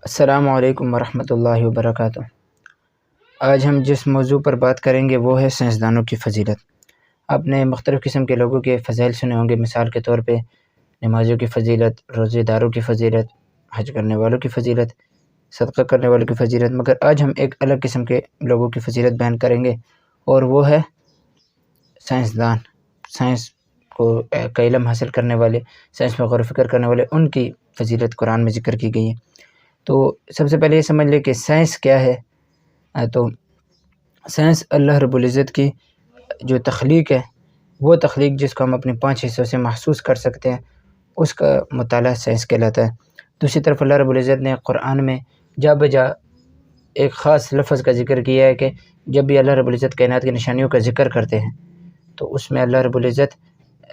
السلام علیکم ورحمۃ اللہ وبرکاتہ۔ آج ہم جس موضوع پر بات کریں گے وہ ہے سائنسدانوں کی فضیلت۔ آپ نے مختلف قسم کے لوگوں کے فضائل سنے ہوں گے، مثال کے طور پہ نمازیوں کی فضیلت، روزے داروں کی فضیلت، حج کرنے والوں کی فضیلت، صدقہ کرنے والوں کی فضیلت، مگر آج ہم ایک الگ قسم کے لوگوں کی فضیلت بیان کریں گے اور وہ ہے سائنسدان، سائنس کا علم حاصل کرنے والے، سائنس میں غور و فکر کرنے والے، ان کی فضیلت قرآن میں ذکر کی گئی ہے۔ تو سب سے پہلے یہ سمجھ لیں کہ سائنس کیا ہے۔ تو سائنس اللہ رب العزت کی جو تخلیق ہے، وہ تخلیق جس کو ہم اپنے 5 حصوں سے محسوس کر سکتے ہیں، اس کا مطالعہ سائنس کہلاتا ہے۔ دوسری طرف اللہ رب العزت نے قرآن میں جا بجا ایک خاص لفظ کا ذکر کیا ہے کہ جب بھی اللہ رب العزت کائنات کی نشانیوں کا ذکر کرتے ہیں تو اس میں اللہ رب العزت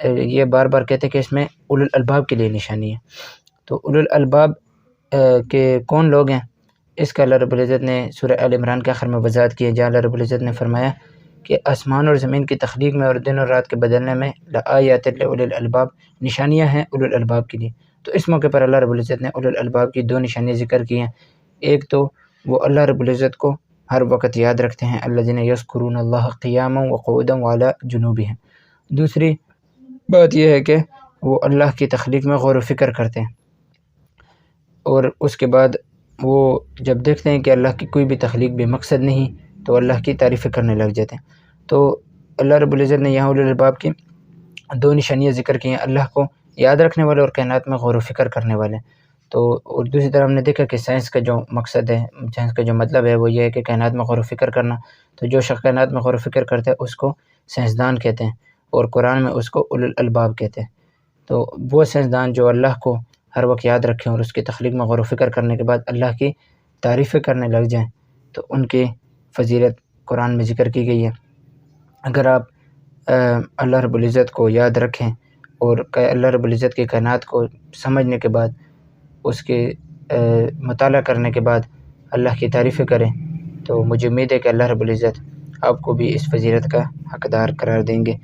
یہ بار بار کہتے ہیں کہ اس میں اولو الالباب کے لیے نشانی ہے۔ تو اولو الالباب کہ کون لوگ ہیں، اس کا اللہ رب العزت نے سورہ آل عمران کے آخر میں وضاحت کی ہے، جہاں اللہ رب العزت نے فرمایا کہ آسمان اور زمین کی تخلیق میں اور دن اور رات کے بدلنے میں لآیات لأولی الالباب، نشانیاں ہیں اولو الالباب کے لیے۔ تو اس موقع پر اللہ رب العزت نے اولو الالباب کی 2 نشانیاں ذکر کی ہیں۔ ایک تو وہ اللہ رب العزت کو ہر وقت یاد رکھتے ہیں، الذین یذکرون اللہ قیاما وقعودا وعلی جنوبہم۔ دوسری بات یہ ہے کہ وہ اللہ کی تخلیق میں غور و فکر کرتے ہیں، اور اس کے بعد وہ جب دیکھتے ہیں کہ اللہ کی کوئی بھی تخلیق بے مقصد نہیں تو اللہ کی تعریفیں کرنے لگ جاتے ہیں۔ تو اللہ رب العزت نے یہاں اولو الالباب کی 2 نشانیاں ذکر کی ہیں، اللہ کو یاد رکھنے والے اور کائنات میں غور و فکر کرنے والے۔ تو اور دوسری طرف ہم نے دیکھا کہ سائنس کا جو مقصد ہے، سائنس کا جو مطلب ہے وہ یہ ہے کہ کائنات میں غور و فکر کرنا۔ تو جو شخص کائنات میں غور و فکر کرتا ہے اس کو سائنسدان کہتے ہیں، اور قرآن میں اس کو اولو الالباب کہتے ہیں۔ تو وہ سائنسدان جو اللہ کو ہر وقت یاد رکھیں اور اس کی تخلیق میں غور و فکر کرنے کے بعد اللہ کی تعریفیں کرنے لگ جائیں تو ان کی فضیلت قرآن میں ذکر کی گئی ہے۔ اگر آپ اللہ رب العزت کو یاد رکھیں اور اللہ رب العزت کی کائنات کو سمجھنے کے بعد، اس کے مطالعہ کرنے کے بعد اللہ کی تعریفیں کریں تو مجھے امید ہے کہ اللہ رب العزت آپ کو بھی اس فضیلت کا حقدار قرار دیں گے۔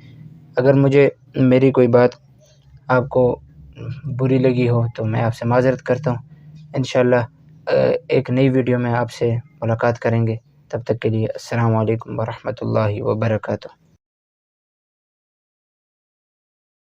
اگر میری کوئی بات آپ کو بری لگی ہو تو میں آپ سے معذرت کرتا ہوں۔ انشاءاللہ ایک نئی ویڈیو میں آپ سے ملاقات کریں گے، تب تک کے لیے السلام علیکم ورحمۃ اللہ وبرکاتہ۔